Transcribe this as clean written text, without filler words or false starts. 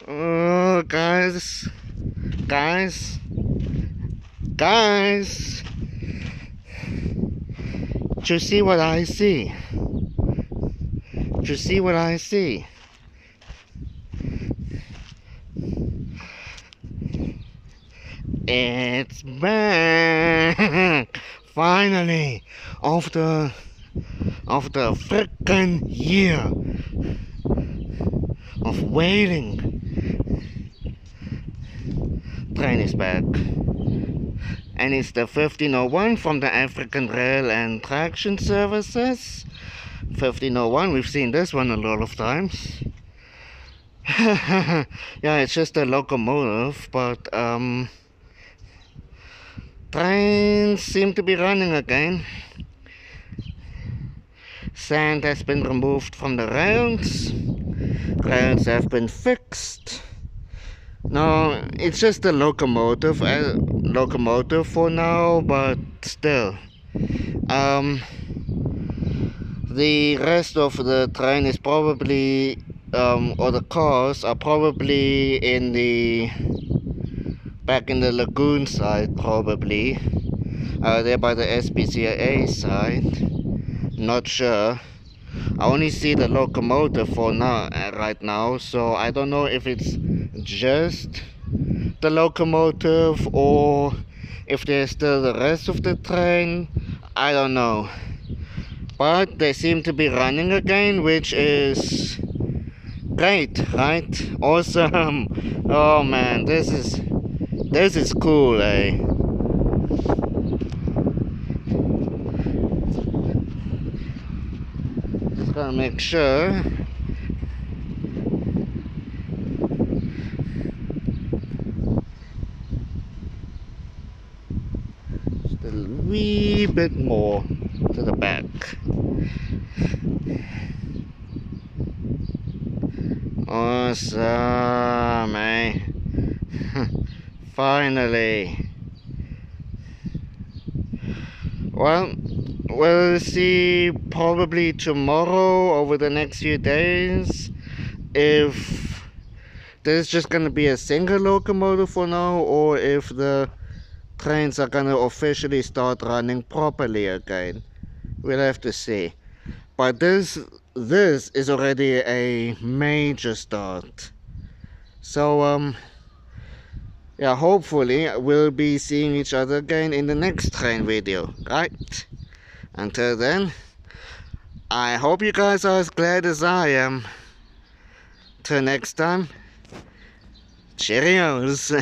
Oh, guys, guys, do you see what I see? Do you see what I see? It's back! Finally! After frickin' year of waiting, train is back. And it's the 1501 from the African Rail and Traction Services. 1501, we've seen this one a lot of times. Yeah, it's just a locomotive, but trains seem to be running again. Sand has been removed from the rails. Rails have been fixed. No, it's just a locomotive for now, but still. The rest of the train is probably, or the cars are probably in the back in the lagoon side, probably. There by the SPCA side. Not sure. I only see the locomotive for now, right now, so I don't know if it's just the locomotive or if there's still the rest of the train. I don't know. But they seem to be running again, which is great, right? Awesome. Oh man, this is cool, eh? Just gotta make sure. Just a wee bit more to the back. Awesome, eh? Finally. Well, we'll see probably tomorrow, over the next few days, if there's just gonna be a single locomotive for now, or if the trains are gonna officially start running properly again. We'll have to see. But this is already a major start. So yeah, hopefully we'll be seeing each other again in the next train video, right? Until then, I hope you guys are as glad as I am. Till next time, cheerios.